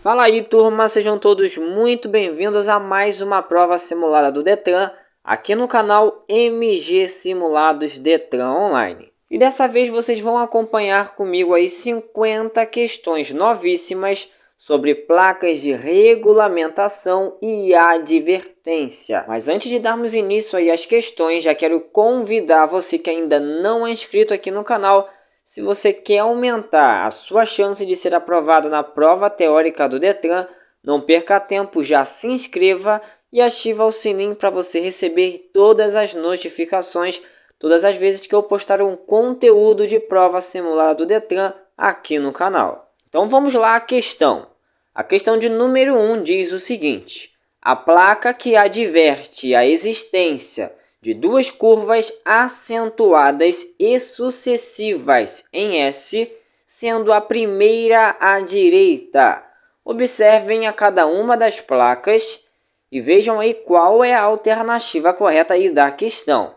Fala aí, turma, sejam todos muito bem-vindos a mais uma prova simulada do Detran, aqui no canal MG Simulados Detran Online. E dessa vez vocês vão acompanhar comigo aí 50 questões novíssimas sobre placas de regulamentação e advertência. Mas antes de darmos início aí às questões, já quero convidar você que ainda não é inscrito aqui no canal. Se você quer aumentar a sua chance de ser aprovado na prova teórica do Detran, não perca tempo, já se inscreva e ative o sininho para você receber todas as notificações, todas as vezes que eu postar um conteúdo de prova simulada do Detran aqui no canal. Então vamos lá à questão. A questão de número 1 diz o seguinte: a placa que adverte a existência de duas curvas acentuadas e sucessivas em S, sendo a primeira à direita. Observem a cada uma das placas e vejam aí qual é a alternativa correta aí da questão.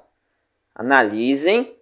Analisem.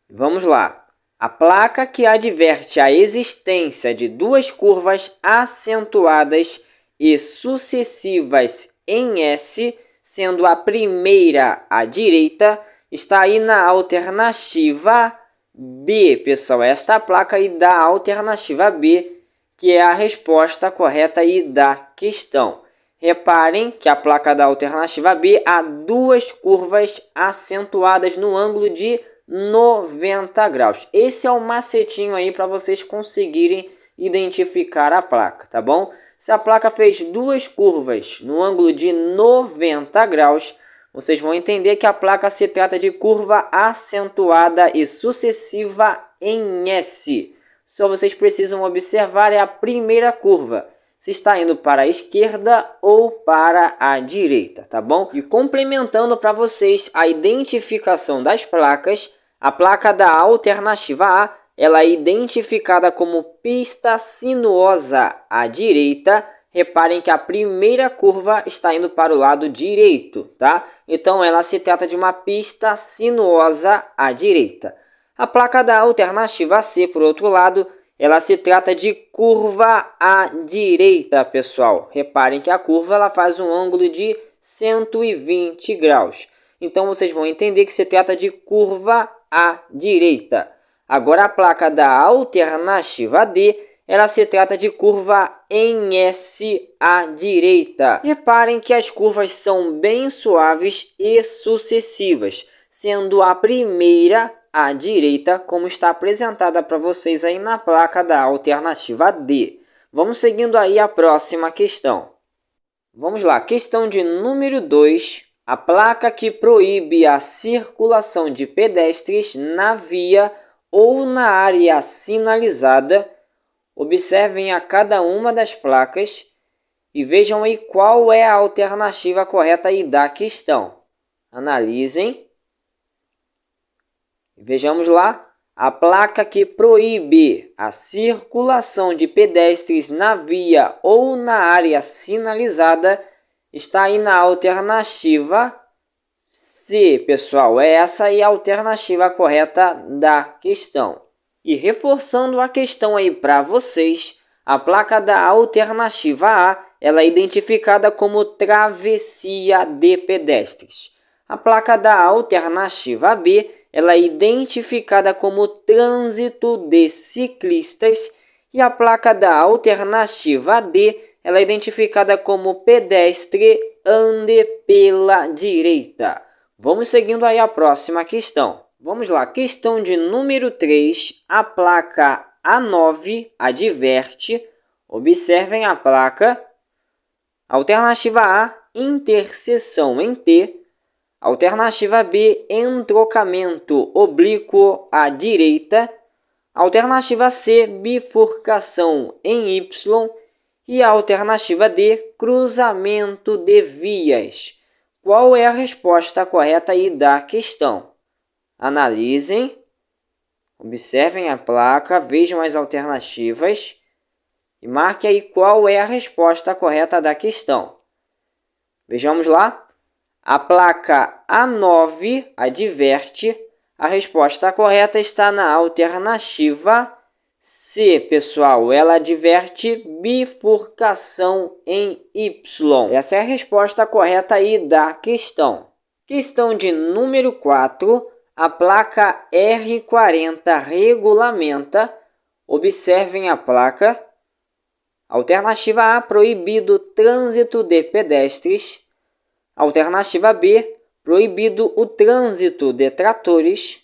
Vamos lá. A placa que adverte a existência de duas curvas acentuadas e sucessivas em S, sendo a primeira à direita, está aí na alternativa B, pessoal. Esta placa aí da alternativa B, que é a resposta correta aí da questão. Reparem que a placa da alternativa B há duas curvas acentuadas no ângulo de 90 graus. Esse é o macetinho aí para vocês conseguirem identificar a placa, tá bom? Se a placa fez duas curvas no ângulo de 90 graus, vocês vão entender que a placa se trata de curva acentuada e sucessiva em S. Só vocês precisam observar é a primeira curva, se está indo para a esquerda ou para a direita, tá bom? E complementando para vocês a identificação das placas, a placa da alternativa A, ela é identificada como pista sinuosa à direita. Reparem que a primeira curva está indo para o lado direito, tá? Então, ela se trata de uma pista sinuosa à direita. A placa da alternativa C, por outro lado, ela se trata de curva à direita, pessoal. Reparem que a curva ela faz um ângulo de 120 graus. Então, vocês vão entender que se trata de curva à direita. Agora, a placa da alternativa D, ela se trata de curva em S à direita. Reparem que as curvas são bem suaves e sucessivas, sendo a primeira à direita, como está apresentada para vocês aí na placa da alternativa D. Vamos seguindo aí a próxima questão. Vamos lá, questão de número 2. A placa que proíbe a circulação de pedestres na via ou na área sinalizada. Observem a cada uma das placas e vejam aí qual é a alternativa correta aí da questão. Analisem. Vejamos lá. A placa que proíbe a circulação de pedestres na via ou na área sinalizada está aí na alternativa C, pessoal. Essa aí é a alternativa correta da questão. E reforçando a questão aí para vocês, a placa da alternativa A, ela é identificada como travessia de pedestres. A placa da alternativa B, ela é identificada como trânsito de ciclistas. E a placa da alternativa D, ela é identificada como pedestre ande pela direita. Vamos seguindo aí a próxima questão. Vamos lá, questão de número 3. A placa A9 adverte. Observem a placa. Alternativa A, interseção em T. Alternativa B, entrocamento oblíquo à direita. Alternativa C, bifurcação em Y. E a alternativa D, cruzamento de vias. Qual é a resposta correta aí da questão? Analisem. Observem a placa, vejam as alternativas e marque aí qual é a resposta correta da questão. Vejamos lá. A placa A9 adverte. A resposta correta está na alternativa C, pessoal, ela adverte bifurcação em Y. Essa é a resposta correta aí da questão. Questão de número 4. A placa R40 regulamenta. Observem a placa. Alternativa A, proibido trânsito de pedestres. Alternativa B, proibido o trânsito de tratores.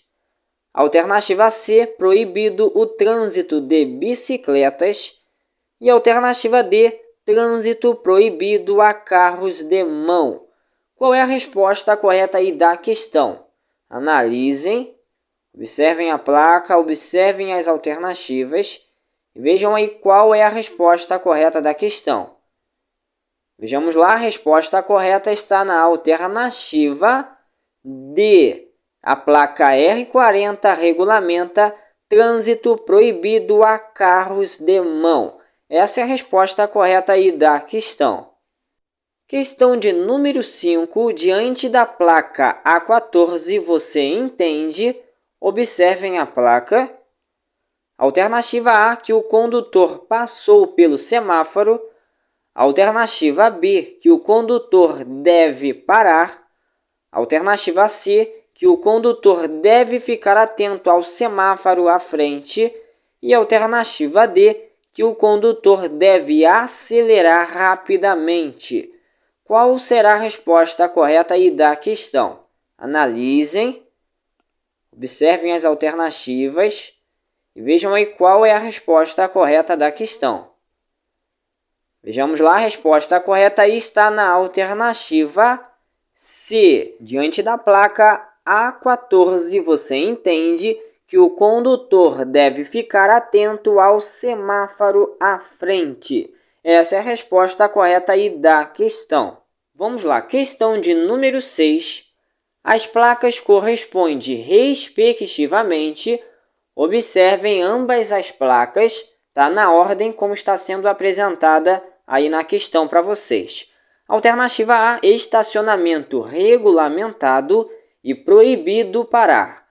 Alternativa C, proibido o trânsito de bicicletas. E alternativa D, trânsito proibido a carros de mão. Qual é a resposta correta aí da questão? Analisem, observem a placa, observem as alternativas e vejam aí qual é a resposta correta da questão. Vejamos lá, a resposta correta está na alternativa D. A placa R40 regulamenta trânsito proibido a carros de mão. Essa é a resposta correta aí da questão. Questão de número 5. Diante da placa A14, você entende? Observem a placa. Alternativa A, que o condutor passou pelo semáforo. Alternativa B, que o condutor deve parar. Alternativa C, que o condutor deve ficar atento ao semáforo à frente. E alternativa D, que o condutor deve acelerar rapidamente. Qual será a resposta correta aí da questão? Analisem, observem as alternativas e vejam aí qual é a resposta correta da questão. Vejamos lá, a resposta correta aí está na alternativa C. Diante da placa A14, você entende que o condutor deve ficar atento ao semáforo à frente. Essa é a resposta correta aí da questão. Vamos lá, questão de número 6. As placas correspondem respectivamente. Observem ambas as placas, tá? Na ordem como está sendo apresentada aí na questão para vocês. Alternativa A, estacionamento regulamentado e proibido parar.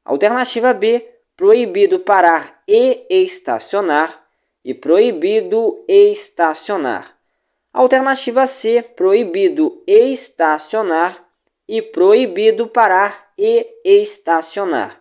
Alternativa B, proibido parar e estacionar e proibido estacionar. Alternativa C, proibido estacionar e proibido parar e estacionar.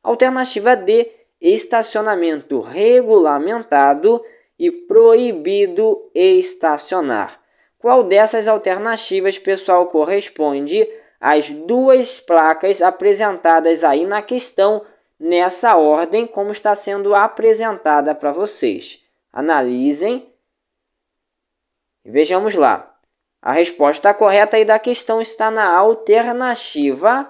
Alternativa D, estacionamento regulamentado e proibido estacionar. Qual dessas alternativas, pessoal, corresponde às duas placas apresentadas aí na questão, nessa ordem como está sendo apresentada para vocês? Analisem e vejamos lá. A resposta correta aí da questão está na alternativa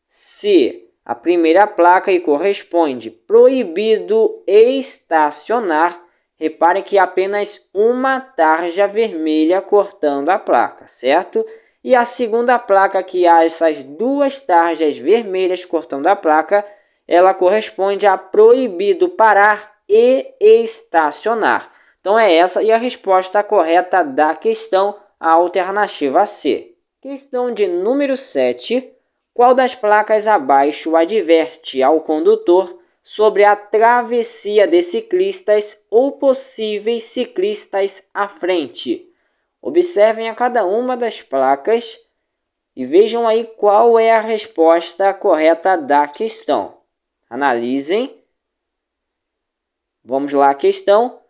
C. A primeira placa aí corresponde proibido estacionar. Repare que apenas uma tarja vermelha cortando a placa, certo? E a segunda placa, que há essas duas tarjas vermelhas cortando a placa, ela corresponde a proibido parar e estacionar. Então é essa e a resposta correta da questão, a alternativa C. Questão de número 7. Qual das placas abaixo adverte ao condutor sobre a travessia de ciclistas ou possíveis ciclistas à frente? Observem a cada uma das placas e vejam aí qual é a resposta correta da questão. Analisem. Vamos lá, a questão.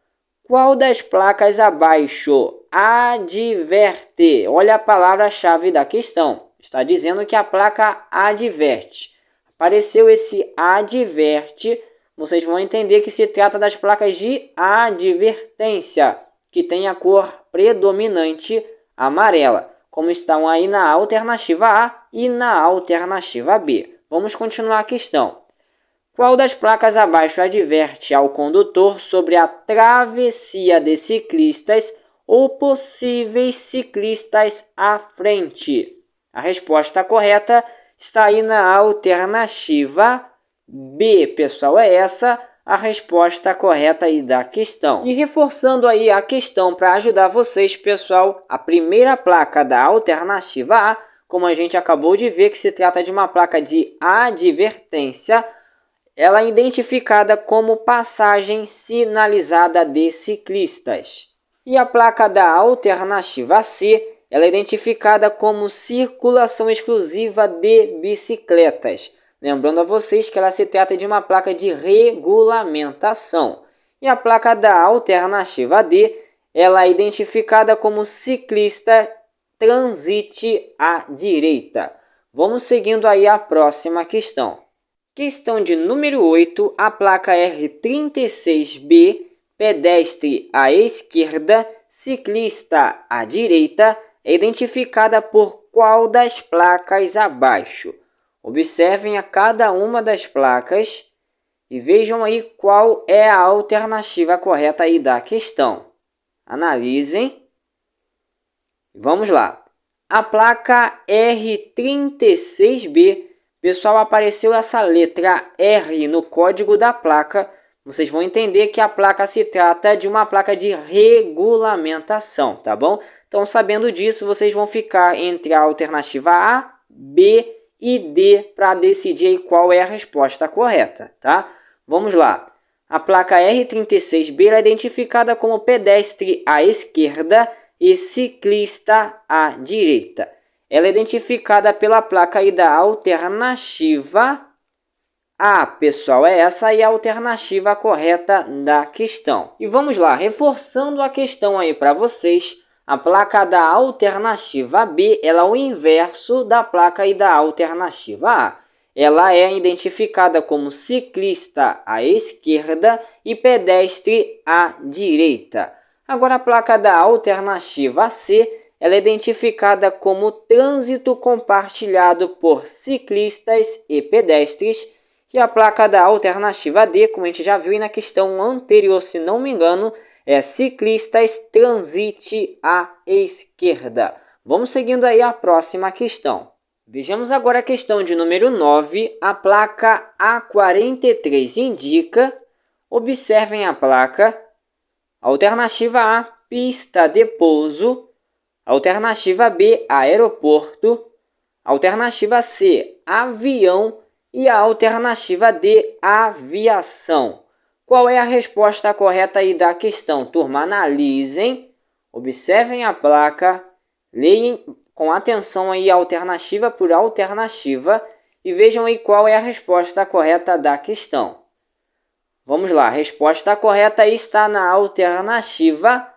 Qual das placas abaixo adverte? Olha a palavra-chave da questão. Está dizendo que a placa adverte. Apareceu esse adverte, vocês vão entender que se trata das placas de advertência, que tem a cor predominante amarela, como estão aí na alternativa A e na alternativa B. Vamos continuar a questão. Qual das placas abaixo adverte ao condutor sobre a travessia de ciclistas ou possíveis ciclistas à frente? A resposta correta está aí na alternativa B, pessoal. É essa a resposta correta aí da questão. E reforçando aí a questão para ajudar vocês, pessoal, a primeira placa da alternativa A, como a gente acabou de ver que se trata de uma placa de advertência, ela é identificada como passagem sinalizada de ciclistas. E a placa da alternativa C, ela é identificada como circulação exclusiva de bicicletas. Lembrando a vocês que ela se trata de uma placa de regulamentação. E a placa da alternativa D, ela é identificada como ciclista transite à direita. Vamos seguindo aí a próxima questão. Questão de número 8, a placa R36B, pedestre à esquerda, ciclista à direita, é identificada por qual das placas abaixo? Observem a cada uma das placas e vejam aí qual é a alternativa correta aí da questão. Analisem. Vamos lá. A placa R36B, pessoal, apareceu essa letra R no código da placa. Vocês vão entender que a placa se trata de uma placa de regulamentação, tá bom? Então, sabendo disso, vocês vão ficar entre a alternativa A, B e D para decidir aí qual é a resposta correta, tá? Vamos lá. A placa R36B é identificada como pedestre à esquerda e ciclista à direita. Ela é identificada pela placa aí da alternativa A, pessoal. É essa aí a alternativa correta da questão. E vamos lá, reforçando a questão aí para vocês. A placa da alternativa B, ela é o inverso da placa aí da alternativa A. Ela é identificada como ciclista à esquerda e pedestre à direita. Agora, a placa da alternativa C, ela é identificada como trânsito compartilhado por ciclistas e pedestres. E a placa da alternativa D, como a gente já viu na questão anterior, se não me engano, é ciclistas transite à esquerda. Vamos seguindo aí a próxima questão. Vejamos agora a questão de número 9. A placa A43 indica, observem a placa, alternativa A, pista de pouso, alternativa B, aeroporto, alternativa C, avião e a alternativa D, aviação. Qual é a resposta correta aí da questão? Turma, analisem, observem a placa, leiam com atenção aí alternativa por alternativa e vejam aí qual é a resposta correta da questão. Vamos lá, a resposta correta está na alternativa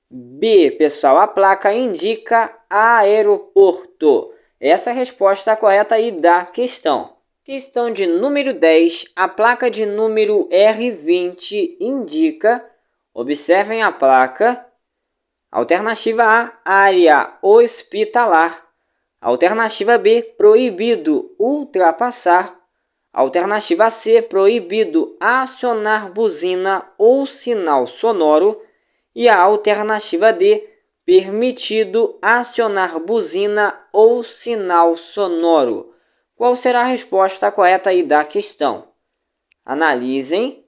B, pessoal. A placa indica aeroporto. Essa é a resposta correta aí da questão. Questão de número 10, a placa de número R20 indica, observem a placa, alternativa A, área hospitalar, alternativa B, proibido ultrapassar, alternativa C, proibido acionar buzina ou sinal sonoro, e a alternativa D, permitido acionar buzina ou sinal sonoro. Qual será a resposta correta aí da questão? Analisem.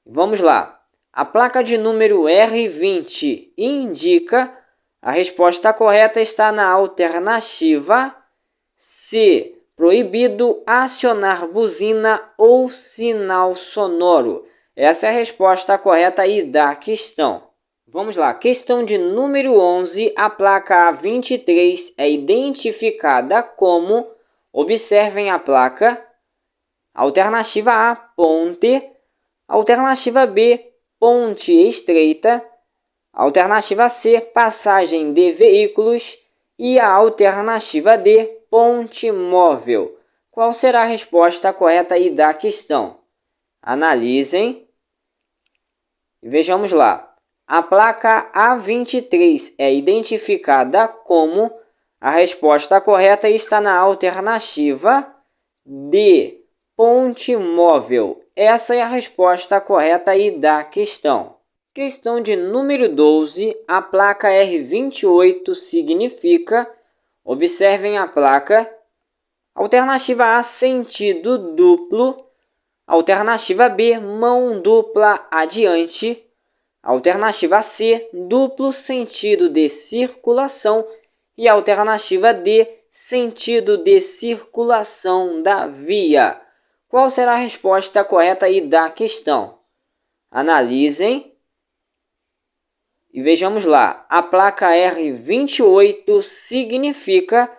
Vamos lá. A placa de número R20 indica, a resposta correta está na alternativa C, proibido acionar buzina ou sinal sonoro. Essa é a resposta correta aí da questão. Vamos lá, questão de número 11, a placa A23 é identificada como, observem a placa, alternativa A, ponte, alternativa B, ponte estreita, alternativa C, passagem de veículos e a alternativa D, ponte móvel. Qual será a resposta correta aí da questão? Analisem e vejamos lá. A placa A23 é identificada como, a resposta correta está na alternativa D, ponte móvel. Essa é a resposta correta aí da questão. Questão de número 12, a placa R28 significa, observem a placa, alternativa A, sentido duplo, alternativa B, mão dupla adiante, alternativa C, duplo sentido de circulação e alternativa D, sentido de circulação da via. Qual será a resposta correta aí da questão? Analisem e vejamos lá. A placa R28 significa...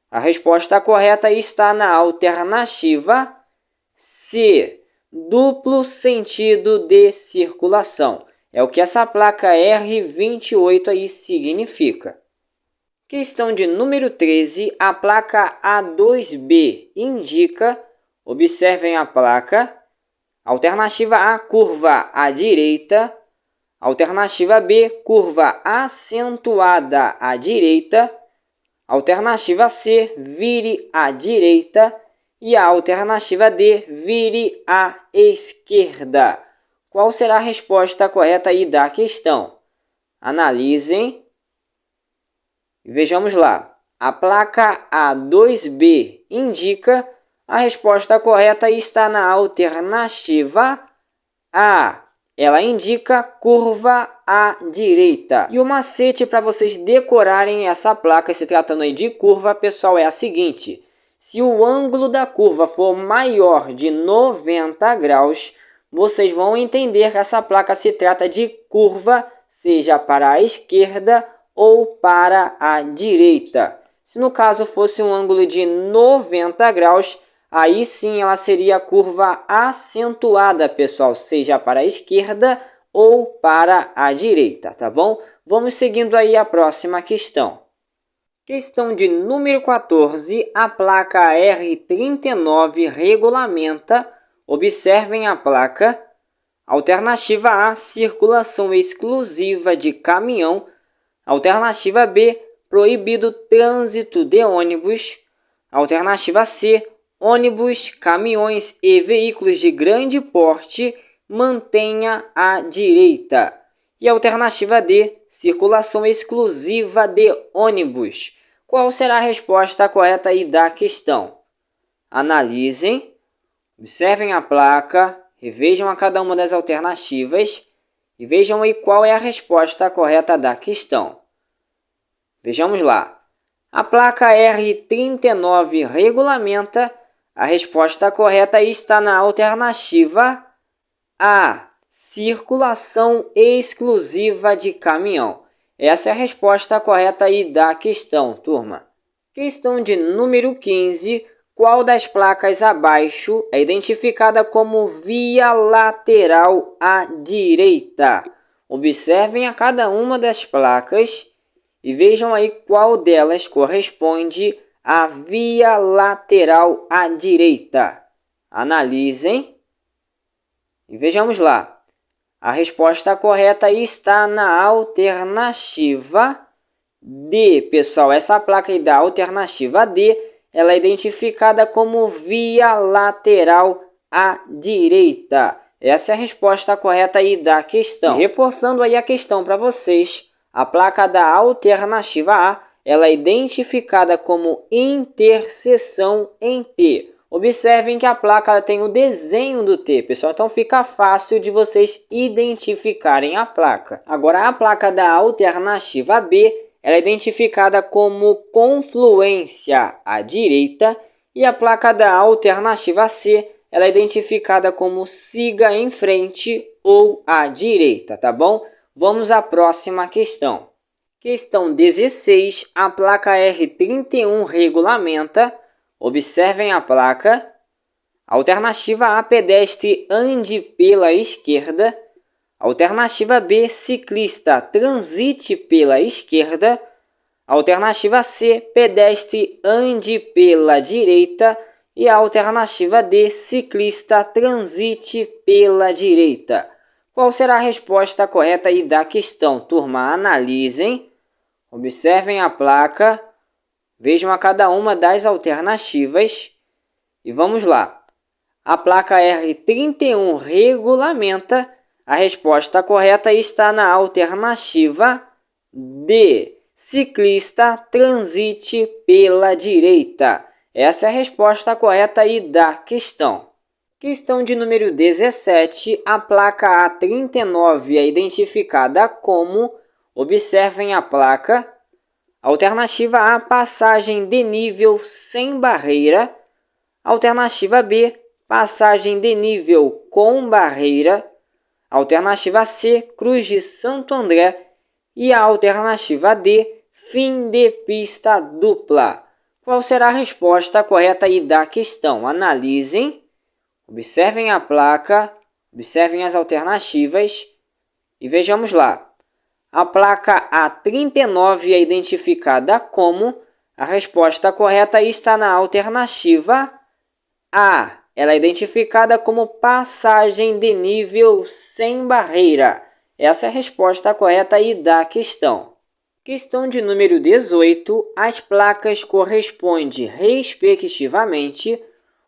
A resposta correta está na alternativa C, duplo sentido de circulação. É o que essa placa R28 aí significa. Questão de número 13, a placa A2B indica, observem a placa, alternativa A, curva à direita, alternativa B, curva acentuada à direita, alternativa C, vire à direita e a alternativa D, vire à esquerda. Qual será a resposta correta aí da questão? Analisem e vejamos lá. A placa A2B indica, a resposta correta está na alternativa A. Ela indica curva à direita. E o macete para vocês decorarem essa placa, se tratando aí de curva, pessoal, é a seguinte. Se o ângulo da curva for maior de 90 graus, vocês vão entender que essa placa se trata de curva, seja para a esquerda ou para a direita. Se no caso fosse um ângulo de 90 graus, aí sim ela seria curva acentuada, pessoal, seja para a esquerda ou para a direita, tá bom? Vamos seguindo aí a próxima questão. Questão de número 14, a placa R39 regulamenta, observem a placa, alternativa A, circulação exclusiva de caminhão, alternativa B, proibido trânsito de ônibus, alternativa C, ônibus, caminhões e veículos de grande porte, mantenha à direita. E alternativa D, circulação exclusiva de ônibus. Qual será a resposta correta aí da questão? Analisem, observem a placa, revejam a cada uma das alternativas e vejam aí qual é a resposta correta da questão. Vejamos lá. A placa R39 regulamenta, a resposta correta está na alternativa A, circulação exclusiva de caminhão. Essa é a resposta correta aí da questão, turma. Questão de número 15. Qual das placas abaixo é identificada como via lateral à direita? Observem a cada uma das placas e vejam aí qual delas corresponde à via lateral à direita. Analisem e vejamos lá. A resposta correta está na alternativa D. Pessoal, essa placa aí da alternativa D, ela é identificada como via lateral à direita. Essa é a resposta correta aí da questão. E reforçando aí a questão para vocês, a placa da alternativa A, ela é identificada como interseção em T. Observem que a placa tem o desenho do T, pessoal, então fica fácil de vocês identificarem a placa. Agora, a placa da alternativa B, ela é identificada como confluência à direita e a placa da alternativa C, ela é identificada como siga em frente ou à direita, tá bom? Vamos à próxima questão. Questão 16, a placa R31 regulamenta, observem a placa, alternativa A, pedestre ande pela esquerda, alternativa B, ciclista transite pela esquerda, alternativa C, pedestre ande pela direita e a alternativa D, ciclista transite pela direita. Qual será a resposta correta aí da questão? Turma, analisem, observem a placa, vejam a cada uma das alternativas e vamos lá. A placa R31 regulamenta, a resposta correta está na alternativa D, ciclista transite pela direita. Essa é a resposta correta aí da questão. Questão de número 17, a placa A39 é identificada como, observem a placa, alternativa A, passagem de nível sem barreira, alternativa B, passagem de nível com barreira. Alternativa C, Cruz de Santo André. E a alternativa D, fim de pista dupla. Qual será a resposta correta aí da questão? Analisem, observem a placa, observem as alternativas e vejamos lá. A placa A39 é identificada como? A resposta correta está na alternativa A. Ela é identificada como passagem de nível sem barreira. Essa é a resposta correta aí da questão. Questão de número 18. As placas correspondem, respectivamente.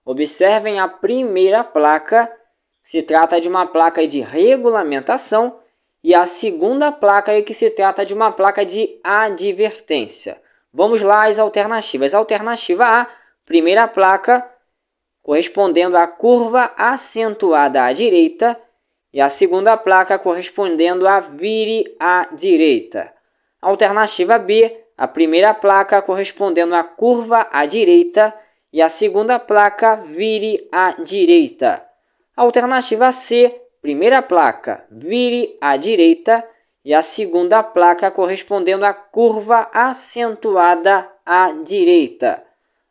Observem a primeira placa. Se trata de uma placa de regulamentação. E a segunda placa é que se trata de uma placa de advertência. Vamos lá às alternativas. Alternativa A, primeira placa, correspondendo à curva acentuada à direita. E a segunda placa correspondendo a vire à direita. Alternativa B, a primeira placa correspondendo à curva à direita. E a segunda placa vire à direita. Alternativa C, primeira placa, vire à direita, e a segunda placa correspondendo à curva acentuada à direita.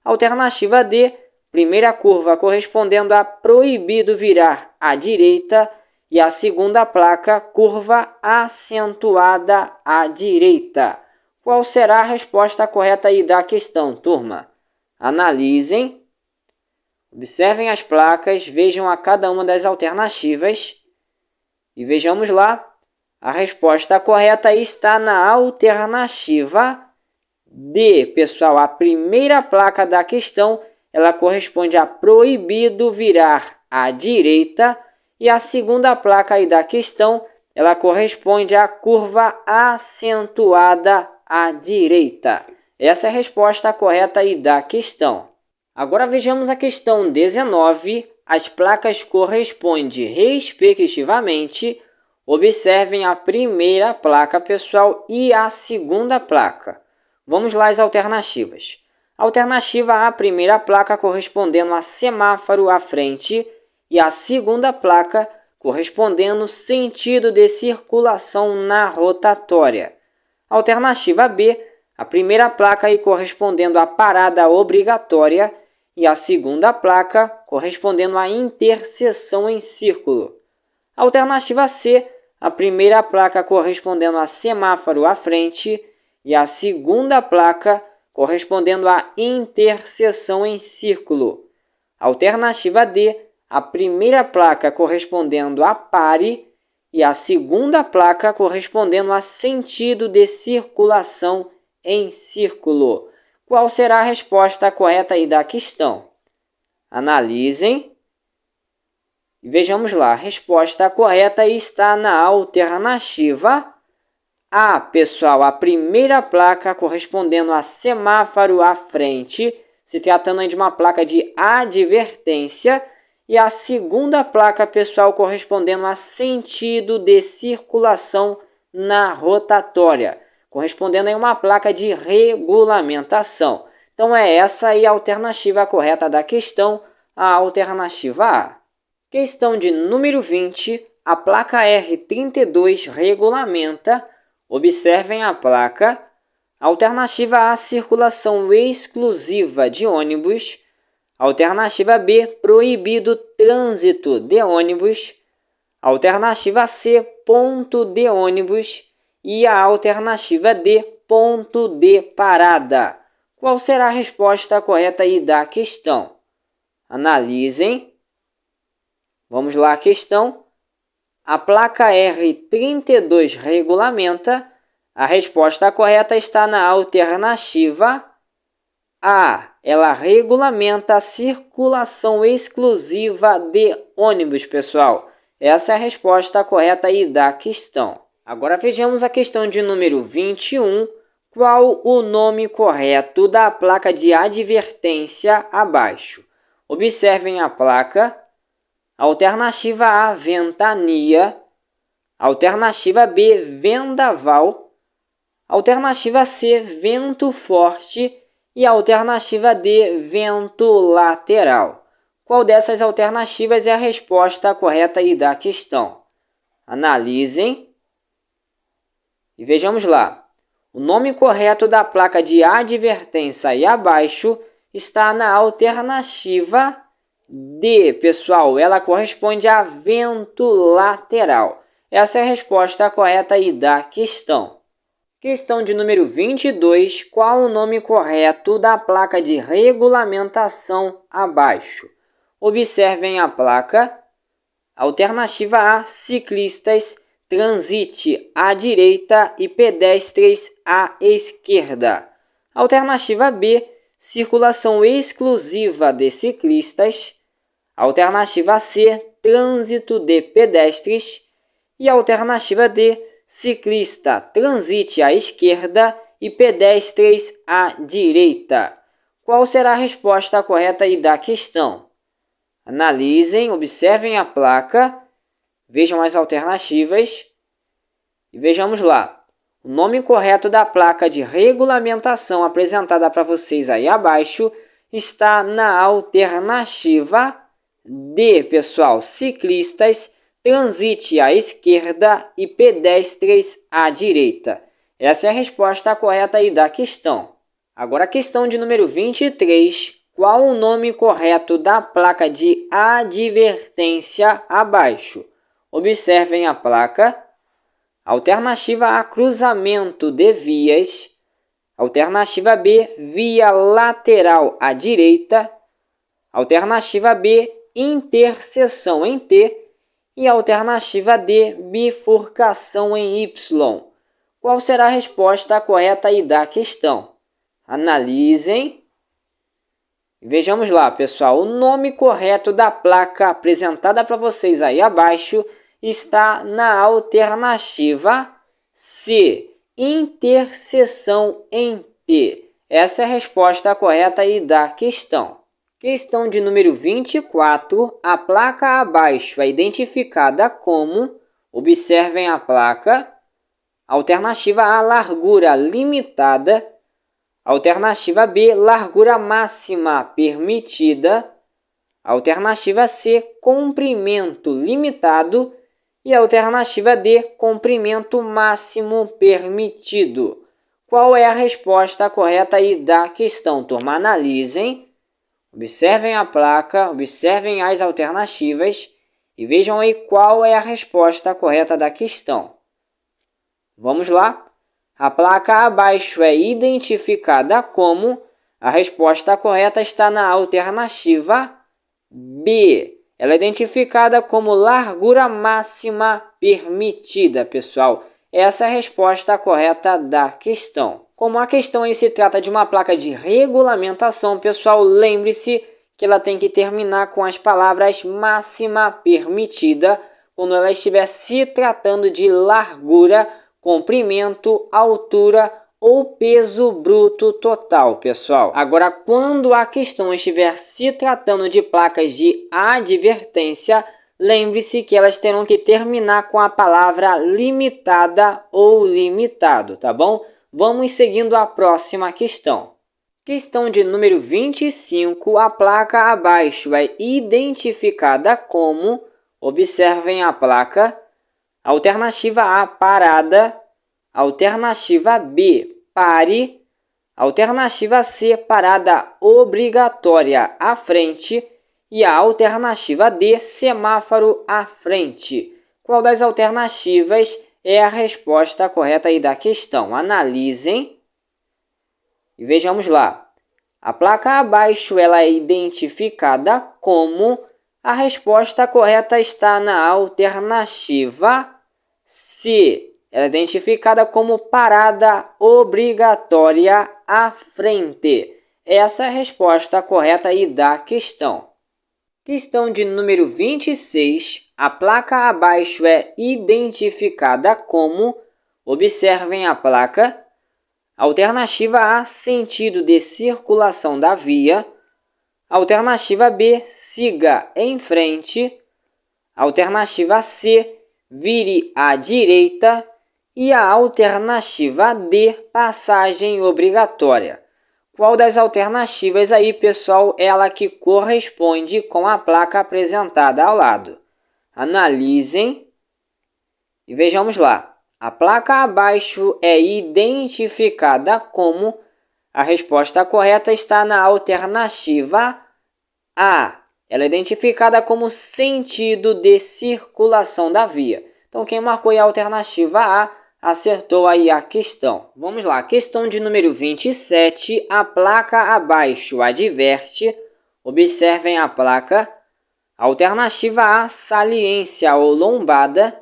Alternativa D, primeira curva correspondendo a proibido virar à direita, e a segunda placa, curva acentuada à direita. Qual será a resposta correta aí da questão, turma? Analisem, observem as placas, vejam a cada uma das alternativas. E vejamos lá, a resposta correta está na alternativa D. Pessoal, a primeira placa da questão, ela corresponde a proibido virar à direita. E a segunda placa aí da questão, ela corresponde à curva acentuada à direita. Essa é a resposta correta aí da questão. Agora vejamos a questão 19. As placas correspondem, respectivamente, observem a primeira placa, pessoal, e a segunda placa. Vamos lá às alternativas. Alternativa A, primeira placa correspondendo a semáforo à frente e a segunda placa correspondendo sentido de circulação na rotatória. Alternativa B, a primeira placa aí correspondendo a parada obrigatória e a segunda placa correspondendo à interseção em círculo. Alternativa C, a primeira placa correspondendo a semáforo à frente e a segunda placa correspondendo à interseção em círculo. Alternativa D, a primeira placa correspondendo a pare e a segunda placa correspondendo a sentido de circulação em círculo. Qual será a resposta correta aí da questão? Analisem e vejamos lá. A resposta correta está na alternativa A. Pessoal, a primeira placa correspondendo a semáforo à frente, se tratando de uma placa de advertência, e a segunda placa, pessoal, correspondendo a sentido de circulação na rotatória, correspondendo a uma placa de regulamentação. Então, é essa aí a alternativa correta da questão, a alternativa A. Questão de número 20. A placa R32 regulamenta, observem a placa, alternativa A, circulação exclusiva de ônibus. Alternativa B, proibido trânsito de ônibus. Alternativa C, ponto de ônibus. E a alternativa D, ponto de parada. Qual será a resposta correta aí da questão? Analisem. Vamos lá à questão. A placa R32 regulamenta. A resposta correta está na alternativa A. Ela regulamenta a circulação exclusiva de ônibus, pessoal. Essa é a resposta correta aí da questão. Agora vejamos a questão de número 21. Qual o nome correto da placa de advertência abaixo? Observem a placa. Alternativa A, ventania. Alternativa B, vendaval. Alternativa C, vento forte. E alternativa D, vento lateral. Qual dessas alternativas é a resposta correta aí da questão? Analisem e vejamos lá. O nome correto da placa de advertência aí abaixo está na alternativa D, pessoal. Ela corresponde a vento lateral. Essa é a resposta correta aí da questão. Questão de número 22. Qual o nome correto da placa de regulamentação abaixo? Observem a placa. Alternativa A, ciclistas, transite à direita e pedestres à esquerda. Alternativa B, circulação exclusiva de ciclistas. Alternativa C, trânsito de pedestres. E alternativa D, ciclista, transite à esquerda e pedestres à direita. Qual será a resposta correta aí da questão? Analisem, observem a placa, vejam as alternativas e vejamos lá. O nome correto da placa de regulamentação apresentada para vocês aí abaixo está na alternativa D, pessoal. Ciclistas, transite à esquerda e pedestres à direita. Essa é a resposta correta aí da questão. Agora a questão de número 23. Qual o nome correto da placa de advertência abaixo? Observem a placa. Alternativa A, cruzamento de vias. Alternativa B, via lateral à direita. Alternativa B, interseção em T. E alternativa D, bifurcação em Y. Qual será a resposta correta aí da questão? Analisem. Vejamos lá, pessoal. O nome correto da placa apresentada para vocês aí abaixo está na alternativa C, interseção em T. Essa é a resposta correta aí da questão. Questão de número 24. A placa abaixo é identificada como, observem a placa, alternativa A, largura limitada. Alternativa B, largura máxima permitida. Alternativa C, comprimento limitado. E alternativa D, comprimento máximo permitido. Qual é a resposta correta aí da questão, turma? Analisem, observem a placa, observem as alternativas e vejam aí qual é a resposta correta da questão. Vamos lá? A placa abaixo é identificada como, a resposta correta está na alternativa B. Ela é identificada como largura máxima permitida, pessoal. Essa é a resposta correta da questão. Como a questão aí se trata de uma placa de regulamentação, pessoal, lembre-se que ela tem que terminar com as palavras máxima permitida quando ela estiver se tratando de largura, comprimento, altura ou peso bruto total, pessoal. Agora, quando a questão estiver se tratando de placas de advertência, lembre-se que elas terão que terminar com a palavra limitada ou limitado, tá bom? Vamos seguindo a próxima questão. Questão de número 25. A placa abaixo é identificada como, observem a placa, alternativa A, parada. Alternativa B, pare. Alternativa C, parada obrigatória à frente. E a alternativa D, semáforo à frente. Qual das alternativas é a resposta correta aí da questão? Analisem e vejamos lá. A placa abaixo ela é identificada como, a resposta correta está na alternativa C. Ela é identificada como parada obrigatória à frente. Essa é a resposta correta aí da questão. Questão de número 26. A placa abaixo é identificada como, observem a placa, alternativa A, sentido de circulação da via. Alternativa B, siga em frente. Alternativa C, vire à direita. E a alternativa D, passagem obrigatória. Qual das alternativas aí, pessoal, ela que corresponde com a placa apresentada ao lado? Analisem e vejamos lá. A placa abaixo é identificada como... A resposta correta está na alternativa A. Ela é identificada como sentido de circulação da via. Então, quem marcou aí a alternativa A, acertou aí a questão. Vamos lá, questão de número 27. A placa abaixo adverte. Observem a placa. Alternativa A, saliência ou lombada.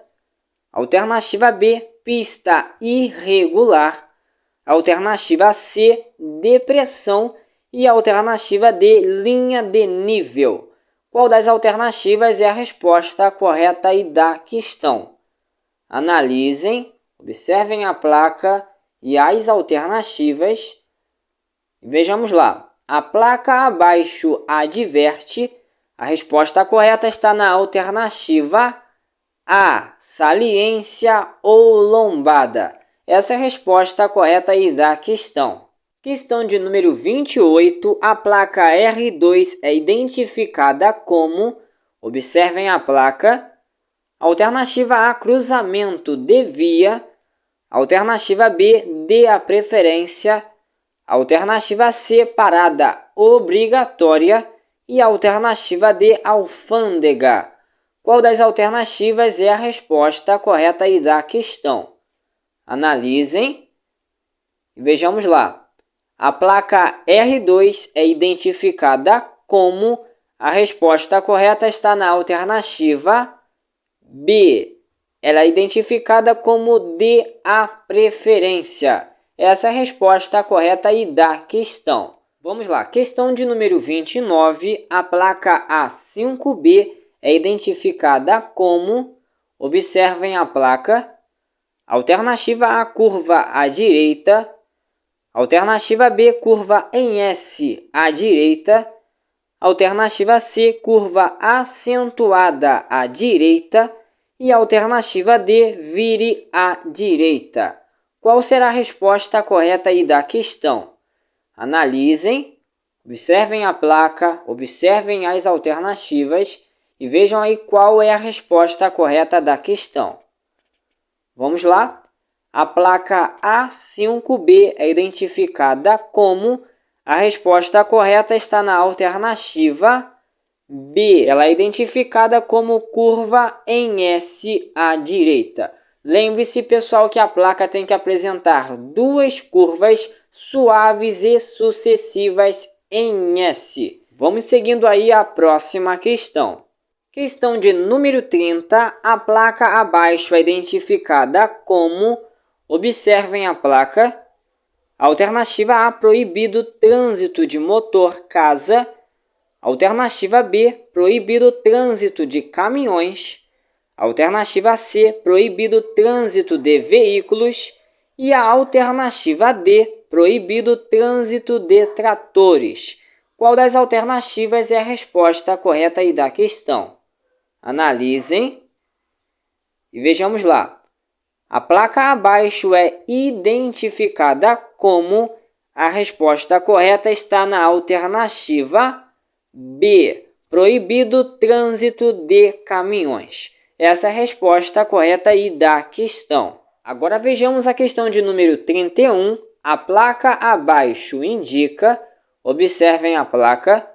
Alternativa B, pista irregular. Alternativa C, depressão. E alternativa D, linha de nível. Qual das alternativas é a resposta correta aí da questão? Analisem, observem a placa e as alternativas. Vejamos lá. A placa abaixo adverte. A resposta correta está na alternativa A, saliência ou lombada. Essa é a resposta correta aí da questão. Questão de número 28. A placa R2 é identificada como... Observem a placa. Alternativa A, cruzamento de via. Alternativa B, dê a preferência. Alternativa C, parada obrigatória. E alternativa D, alfândega. Qual das alternativas é a resposta correta aí da questão? Analisem e vejamos lá. A placa R2 é identificada como... A resposta correta está na alternativa B. Ela é identificada como dê a preferência. Essa é a resposta correta aí da questão. Vamos lá. Questão de número 29. A placa A5B é identificada como... Observem a placa. Alternativa A, curva à direita. Alternativa B, curva em S à direita. Alternativa C, curva acentuada à direita. E alternativa D, vire à direita. Qual será a resposta correta aí da questão? Analisem, observem a placa, observem as alternativas e vejam aí qual é a resposta correta da questão. Vamos lá. A placa A5B é identificada como... A resposta correta está na alternativa B. Ela é identificada como curva em S à direita. Lembre-se, pessoal, que a placa tem que apresentar duas curvas suaves e sucessivas em S. Vamos seguindo aí a próxima questão. Questão de número 30. A placa abaixo é identificada como... Observem a placa. Alternativa A, proibido trânsito de motor casa. Alternativa B, proibido trânsito de caminhões. Alternativa C, proibido trânsito de veículos. E a alternativa D, proibido trânsito de tratores. Qual das alternativas é a resposta correta aí da questão? Analisem e vejamos lá. A placa abaixo é identificada como... A resposta correta está na alternativa B. Proibido trânsito de caminhões. Essa é a resposta correta aí da questão. Agora vejamos a questão de número 31. A placa abaixo indica... Observem a placa.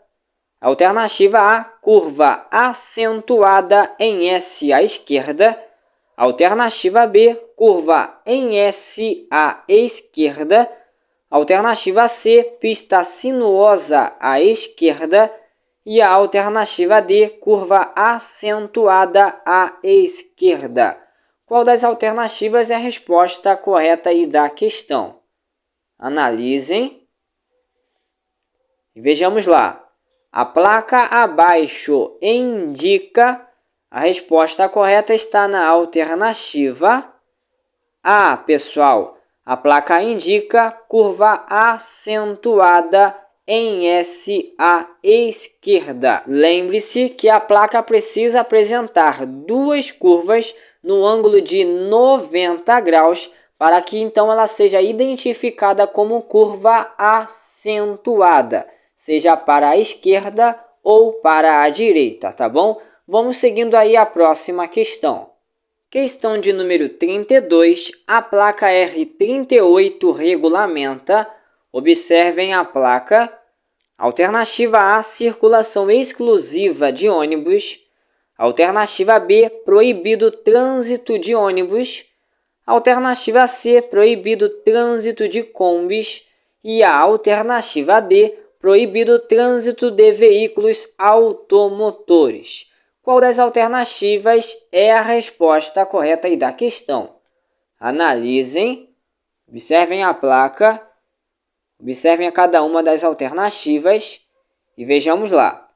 Alternativa A, curva acentuada em S à esquerda. Alternativa B, curva em S à esquerda. Alternativa C, pista sinuosa à esquerda. E a alternativa D, curva acentuada à esquerda. Qual das alternativas é a resposta correta aí da questão? Analisem e vejamos lá. A placa abaixo indica... A resposta correta está na alternativa A, pessoal. A placa indica curva acentuada em S à esquerda. Lembre-se que a placa precisa apresentar duas curvas no ângulo de 90 graus para que então ela seja identificada como curva acentuada, seja para a esquerda ou para a direita, tá bom? Vamos seguindo aí a próxima questão. Questão de número 32, a placa R38 regulamenta, observem a placa, alternativa A, circulação exclusiva de ônibus, alternativa B, proibido trânsito de ônibus, alternativa C, proibido trânsito de combis e a alternativa D, proibido trânsito de veículos automotores. Qual das alternativas é a resposta correta aí da questão? Analisem, observem a placa, observem a cada uma das alternativas e vejamos lá.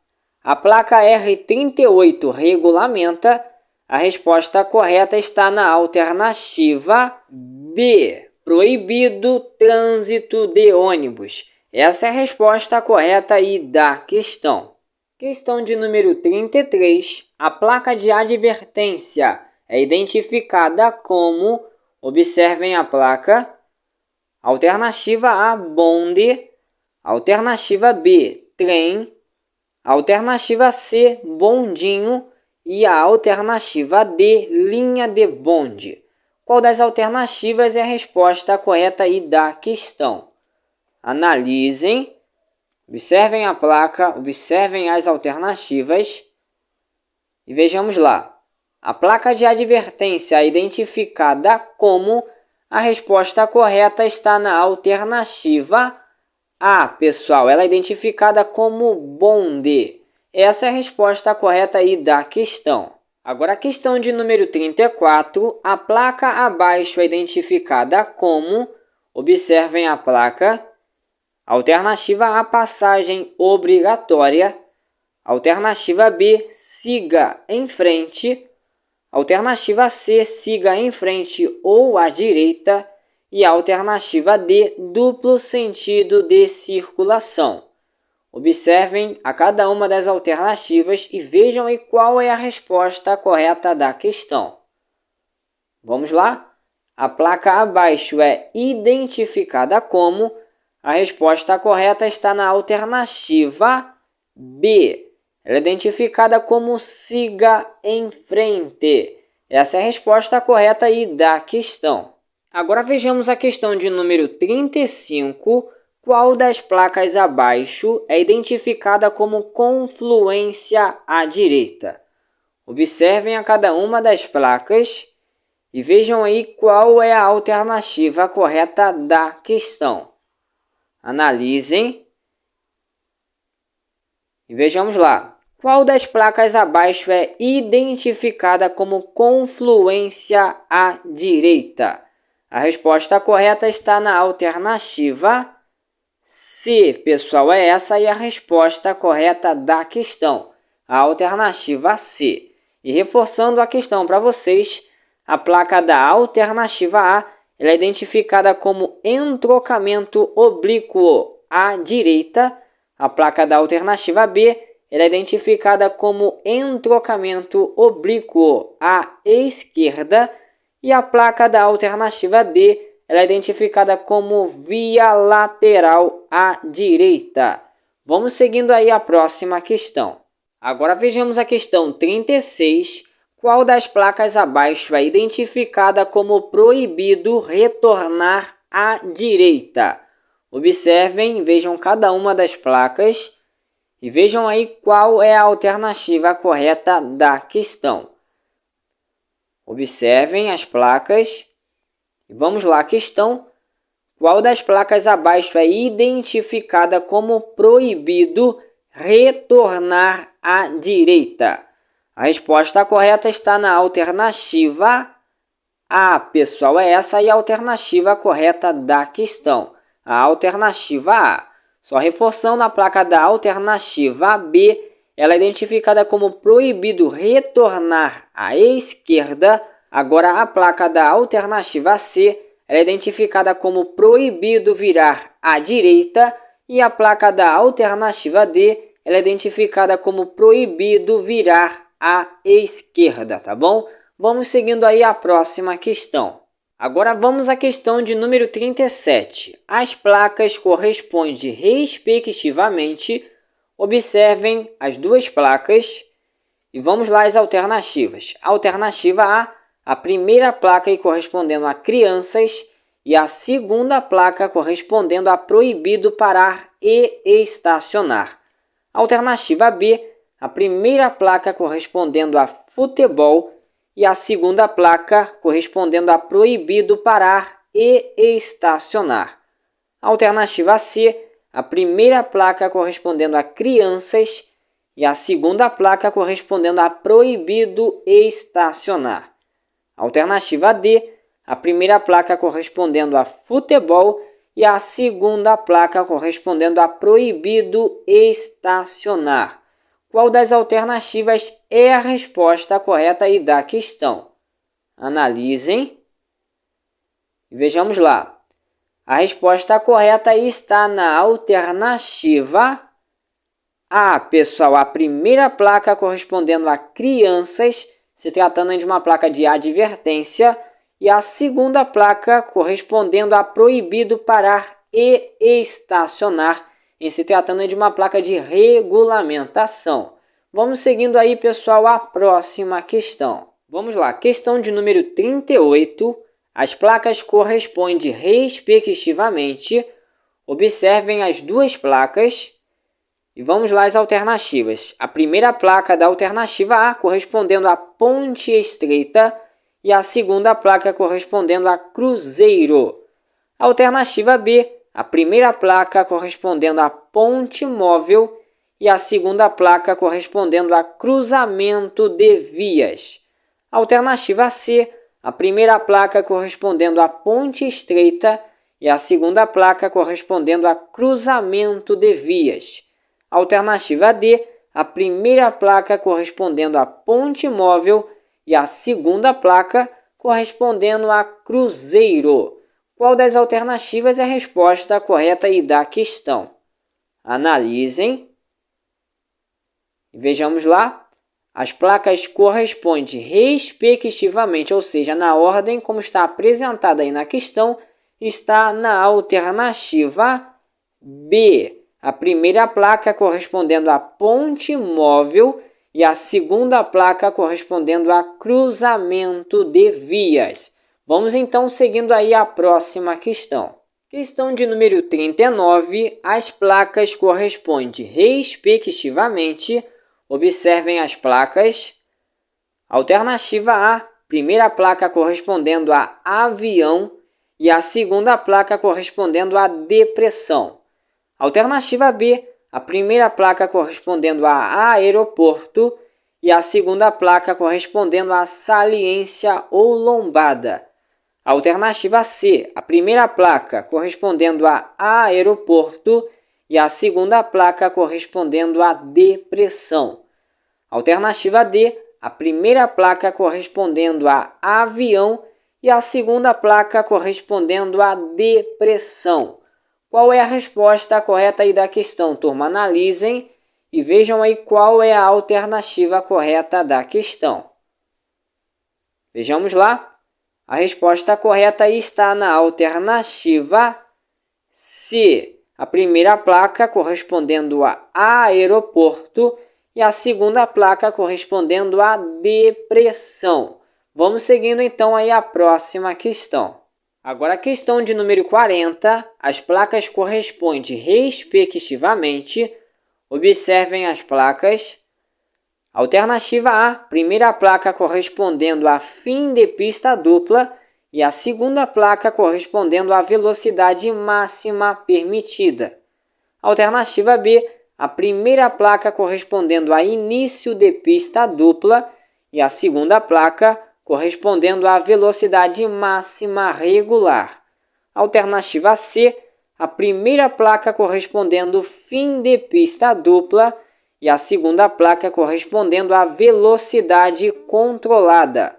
A placa R38 regulamenta, a resposta correta está na alternativa B, proibido trânsito de ônibus. Essa é a resposta correta aí da questão. Questão de número 33, a placa de advertência é identificada como, observem a placa, alternativa A, bonde, alternativa B, trem, alternativa C, bondinho e a alternativa D, linha de bonde. Qual das alternativas é a resposta correta aí da questão? Analisem, observem a placa, observem as alternativas e vejamos lá. A placa de advertência é identificada como, a resposta correta está na alternativa A, pessoal. Ela é identificada como bonde. Essa é a resposta correta aí da questão. Agora a questão de número 34, a placa abaixo é identificada como, observem a placa, alternativa A, passagem obrigatória, alternativa B, siga em frente, alternativa C, siga em frente ou à direita e a alternativa D, duplo sentido de circulação. Observem a cada uma das alternativas e vejam aí qual é a resposta correta da questão. Vamos lá? A placa abaixo é identificada como, a resposta correta está na alternativa B. Ela é identificada como siga em frente. Essa é a resposta correta aí da questão. Agora vejamos a questão de número 35. Qual das placas abaixo é identificada como confluência à direita? Observem a cada uma das placas e vejam aí qual é a alternativa correta da questão. Analisem e vejamos lá. Qual das placas abaixo é identificada como confluência à direita? A resposta correta está na alternativa C, pessoal, é essa aí a resposta correta da questão, a alternativa C. E reforçando a questão para vocês, a placa da alternativa A ela é identificada como entrocamento oblíquo à direita, a placa da alternativa B ela é identificada como entrocamento oblíquo à esquerda e a placa da alternativa D ela é identificada como via lateral à direita. Vamos seguindo aí a próxima questão. Agora vejamos a questão 36. Qual das placas abaixo é identificada como proibido retornar à direita? Observem, vejam cada uma das placas e vejam aí qual é a alternativa correta da questão. Observem as placas. Vamos lá, questão. Qual das placas abaixo é identificada como proibido retornar à direita? A resposta correta está na alternativa A, pessoal. É essa aí a alternativa correta da questão. A alternativa A. Só reforçando a placa da alternativa B, ela é identificada como proibido retornar à esquerda. Agora, a placa da alternativa C ela é identificada como proibido virar à direita e a placa da alternativa D ela é identificada como proibido virar à esquerda, tá bom? Vamos seguindo aí a próxima questão. Agora vamos à questão de número 37. As placas correspondem respectivamente. Observem as duas placas e vamos lá às alternativas. Alternativa A primeira placa correspondendo a crianças e a segunda placa correspondendo a proibido parar e estacionar. Alternativa B, a primeira placa correspondendo a futebol e a segunda placa correspondendo a proibido parar e estacionar. Alternativa C, a primeira placa correspondendo a crianças e a segunda placa correspondendo a proibido estacionar. Alternativa D, a primeira placa correspondendo a futebol e a segunda placa correspondendo a proibido estacionar. Qual das alternativas é a resposta correta aí da questão? Analisem e vejamos lá. A resposta correta está na alternativa A, pessoal. A primeira placa correspondendo a crianças, se tratando de uma placa de advertência, e a segunda placa correspondendo a proibido parar e estacionar, em se tratando de uma placa de regulamentação. Vamos seguindo aí, pessoal, a próxima questão. Vamos lá, questão de número 38. As placas correspondem respectivamente. Observem as duas placas e vamos lá às alternativas. A primeira placa da alternativa A correspondendo a ponte estreita e a segunda placa correspondendo a cruzeiro. Alternativa B, a primeira placa correspondendo a ponte móvel e a segunda placa correspondendo a cruzamento de vias. Alternativa C, a primeira placa correspondendo a ponte estreita e a segunda placa correspondendo a cruzamento de vias. Alternativa D, a primeira placa correspondendo a ponte móvel e a segunda placa correspondendo a cruzeiro. Qual das alternativas é a resposta correta aí da questão? Analisem e vejamos lá. As placas correspondem respectivamente, ou seja, na ordem como está apresentada aí na questão, está na alternativa B. A primeira placa correspondendo à ponte móvel e a segunda placa correspondendo a cruzamento de vias. Vamos então seguindo aí a próxima questão. Questão de número 39. As placas correspondem respectivamente. Observem as placas. Alternativa A, primeira placa correspondendo a avião e a segunda placa correspondendo a depressão. Alternativa B, a primeira placa correspondendo a aeroporto e a segunda placa correspondendo a saliência ou lombada. Alternativa C, a primeira placa correspondendo a aeroporto e a segunda placa correspondendo a depressão. Alternativa D, a primeira placa correspondendo a avião e a segunda placa correspondendo a depressão. Qual é a resposta correta aí da questão, turma? Analisem e vejam aí qual é a alternativa correta da questão. Vejamos lá. A resposta correta aí está na alternativa C. A primeira placa correspondendo a aeroporto e a segunda placa correspondendo a depressão. Vamos seguindo então aí a próxima questão. Agora a questão de número 40. As placas correspondem respectivamente. Observem as placas. Alternativa A, primeira placa correspondendo a fim de pista dupla e a segunda placa correspondendo à velocidade máxima permitida. Alternativa B, a primeira placa correspondendo a início de pista dupla e a segunda placa correspondendo à velocidade máxima regular. Alternativa C, a primeira placa correspondendo fim de pista dupla e a segunda placa correspondendo à velocidade controlada.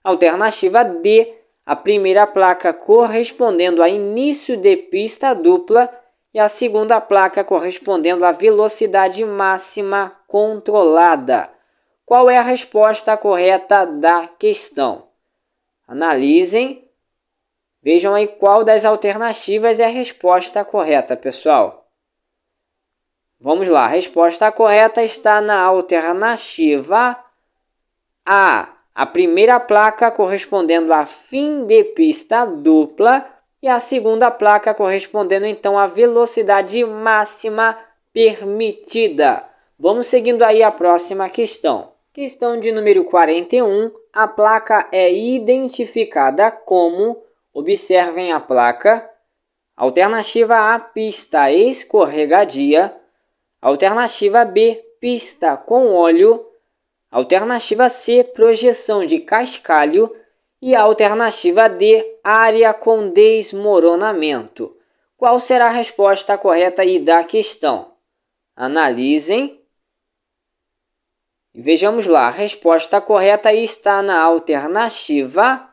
Alternativa D, a primeira placa correspondendo a início de pista dupla e a segunda placa correspondendo à velocidade máxima controlada. Qual é a resposta correta da questão? Analisem Vejam aí qual das alternativas é a resposta correta, pessoal. Vamos lá, a resposta correta está na alternativa A. A primeira placa correspondendo a fim de pista dupla e a segunda placa correspondendo então à velocidade máxima permitida. Vamos seguindo aí a próxima questão. Questão de número 41. A placa é identificada como, observem a placa, alternativa A, pista escorregadia, alternativa B, pista com óleo, alternativa C, projeção de cascalho e a alternativa D, área com desmoronamento. Qual será a resposta correta aí da questão? Analisem e vejamos lá. A resposta correta aí está na alternativa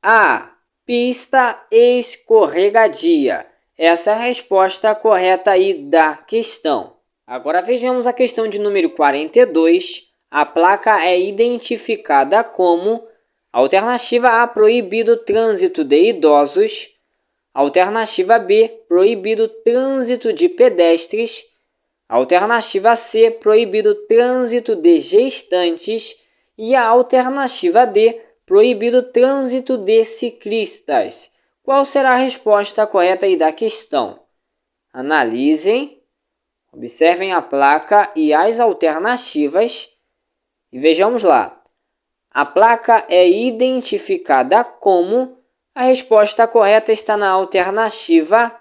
A, pista escorregadia. Essa é a resposta correta aí da questão. Agora vejamos a questão de número 42. A placa é identificada como alternativa A, proibido trânsito de idosos, alternativa B, proibido trânsito de pedestres, alternativa C, proibido trânsito de gestantes e a alternativa D, proibido trânsito de ciclistas. Qual será a resposta correta aí da questão? Analisem, observem a placa e as alternativas e vejamos lá. A placa é identificada como, a resposta correta está na alternativa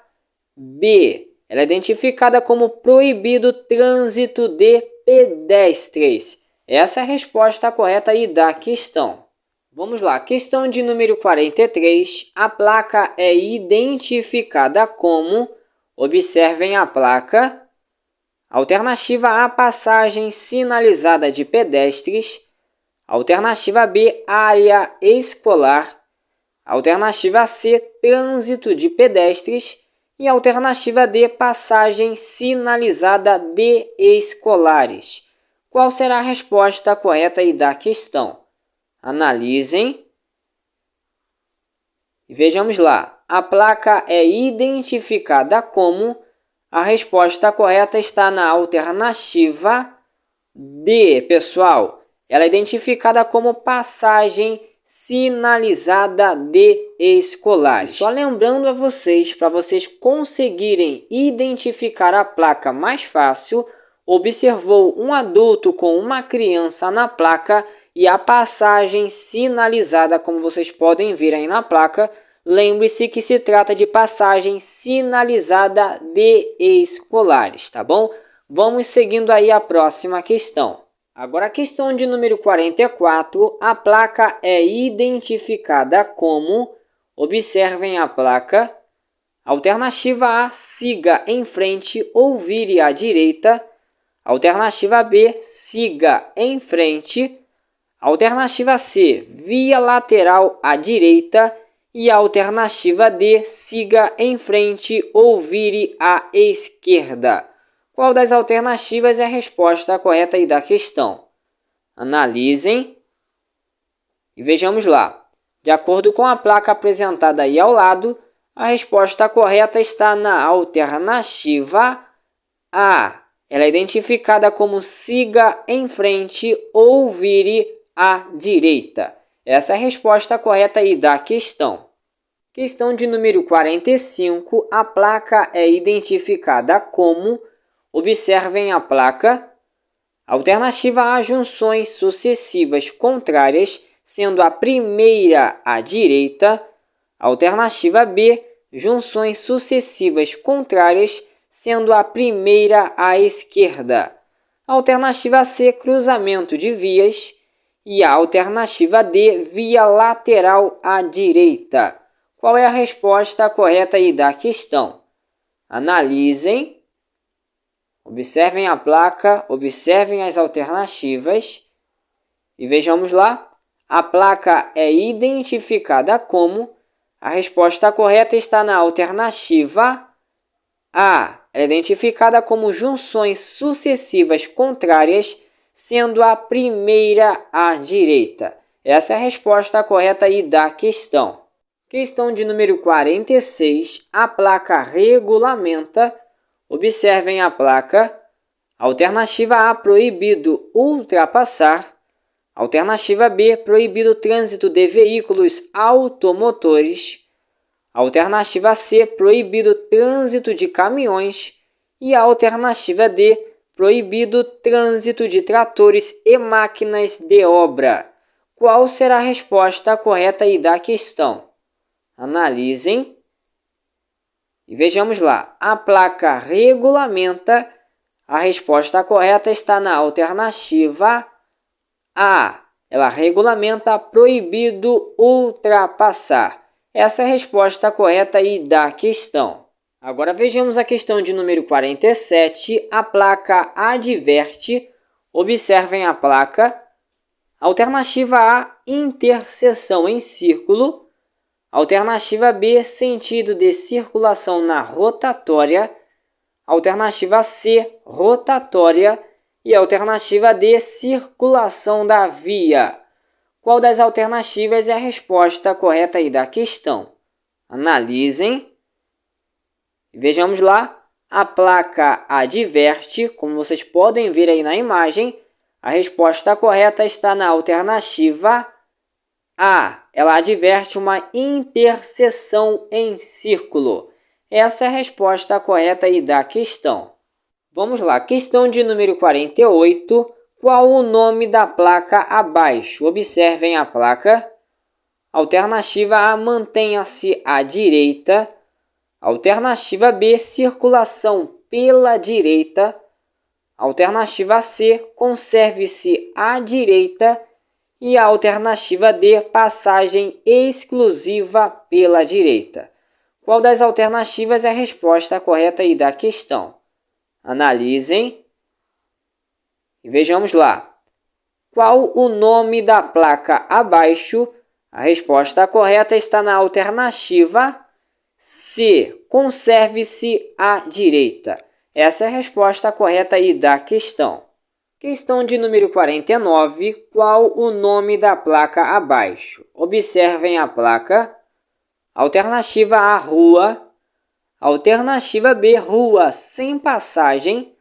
B. Ela é identificada como proibido trânsito de pedestres. Essa é a resposta correta aí da questão. Vamos lá, questão de número 43. A placa é identificada como, observem a placa, alternativa A, passagem sinalizada de pedestres, alternativa B, área escolar, alternativa C, trânsito de pedestres e alternativa D, passagem sinalizada de escolares. Qual será a resposta correta aí da questão? Analisem e vejamos lá. A placa é identificada como, a resposta correta está na alternativa D, pessoal. Ela é identificada como passagem sinalizada de escolares. Só lembrando a vocês, para vocês conseguirem identificar a placa mais fácil, observou um adulto com uma criança na placa e a passagem sinalizada, como vocês podem ver aí na placa, lembre-se que se trata de passagem sinalizada de escolares, tá bom? Vamos seguindo aí a próxima questão. Agora a questão de número 44, a placa é identificada como, observem a placa, alternativa A, siga em frente ou vire à direita, alternativa B, siga em frente, alternativa C, via lateral à direita e a alternativa D, siga em frente ou vire à esquerda. Qual das alternativas é a resposta correta aí da questão? Analisem e vejamos lá. De acordo com a placa apresentada aí ao lado, a resposta correta está na alternativa A. Ela é identificada como siga em frente ou vire à direita. Essa é a resposta correta aí da questão. Questão de número 45. A placa é identificada como, observem a placa, alternativa A, junções sucessivas contrárias, sendo a primeira à direita, alternativa B, junções sucessivas contrárias, sendo a primeira à esquerda, alternativa C, cruzamento de vias e a alternativa D, via lateral à direita. Qual é a resposta correta aí da questão? Analisem. Observem a placa, observem as alternativas e vejamos lá. A placa é identificada como, a resposta correta está na alternativa A. Ela é identificada como junções sucessivas contrárias, sendo a primeira à direita. Essa é a resposta correta aí da questão. Questão de número 46. A placa regulamenta. Observem a placa. Alternativa A, proibido ultrapassar. Alternativa B, proibido trânsito de veículos automotores. Alternativa C, proibido trânsito de caminhões. E a alternativa D, proibido trânsito de tratores e máquinas de obra. Qual será a resposta correta aí da questão? Analisem e vejamos lá. A placa regulamenta. A resposta correta está na alternativa A. Ela regulamenta proibido ultrapassar. Essa é a resposta correta aí da questão. Agora vejamos a questão de número 47. A placa adverte. Observem a placa. Alternativa A, interseção em círculo. Alternativa B, sentido de circulação na rotatória. Alternativa C, rotatória. E alternativa D, circulação da via. Qual das alternativas é a resposta correta aí da questão? Analisem. Vejamos lá. A placa adverte, como vocês podem ver aí na imagem. A resposta correta está na alternativa A. Ela adverte uma interseção em círculo. Essa é a resposta correta aí da questão. Vamos lá, questão de número 48. Qual o nome da placa abaixo? Observem a placa. Alternativa A, mantenha-se à direita. Alternativa B, circulação pela direita. Alternativa C, conserve-se à direita. E a alternativa D, passagem exclusiva pela direita. Qual das alternativas é a resposta correta aí da questão? Analisem e vejamos lá. Qual o nome da placa abaixo? A resposta correta está na alternativa C, conserve-se à direita. Essa é a resposta correta aí da questão. Questão de número 49. Qual o nome da placa abaixo? Observem a placa. Alternativa A, rua. Alternativa B, rua sem passagem.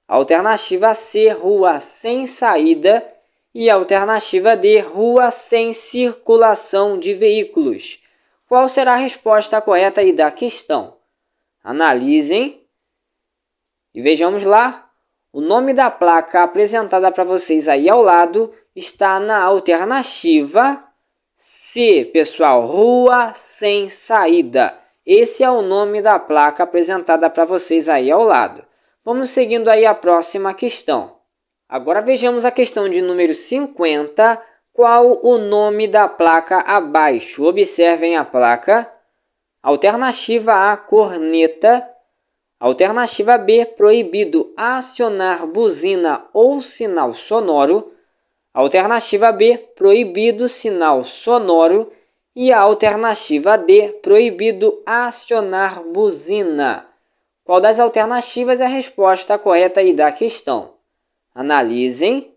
Alternativa C, rua sem saída. E alternativa D, rua sem circulação de veículos. Qual será a resposta correta aí da questão? Analisem e vejamos lá. O nome da placa apresentada para vocês aí ao lado está na alternativa C, pessoal, rua sem saída. Esse é o nome da placa apresentada para vocês aí ao lado. Vamos seguindo aí a próxima questão. Agora vejamos a questão de número 50. Qual o nome da placa abaixo? Observem a placa. Alternativa A, corneta. Alternativa B, proibido acionar buzina ou sinal sonoro. Alternativa B, proibido sinal sonoro. E a alternativa D, proibido acionar buzina. Qual das alternativas é a resposta correta aí da questão? Analisem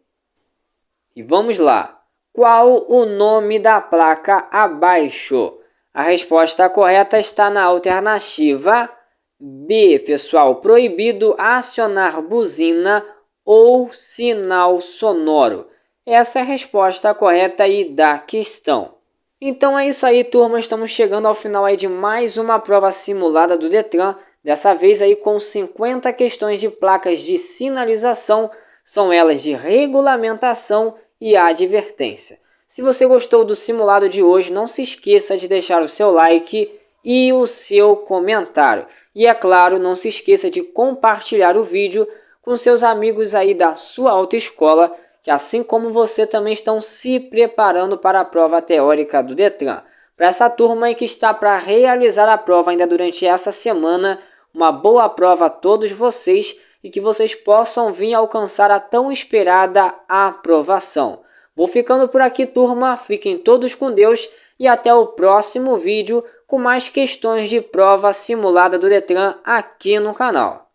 e vamos lá. Qual o nome da placa abaixo? A resposta correta está na alternativa B, pessoal, proibido acionar buzina ou sinal sonoro. Essa é a resposta correta aí da questão. Então é isso aí, turma, estamos chegando ao final aí de mais uma prova simulada do Detran, dessa vez aí com 50 questões de placas de sinalização, são elas de regulamentação e advertência. Se você gostou do simulado de hoje, não se esqueça de deixar o seu like e o seu comentário. E é claro, não se esqueça de compartilhar o vídeo com seus amigos aí da sua autoescola, que assim como você também estão se preparando para a prova teórica do Detran. Para essa turma aí que está para realizar a prova ainda durante essa semana, uma boa prova a todos vocês e que vocês possam vir alcançar a tão esperada aprovação. Vou ficando por aqui, turma. Fiquem todos com Deus e até o próximo vídeo com mais questões de prova simulada do Detran aqui no canal.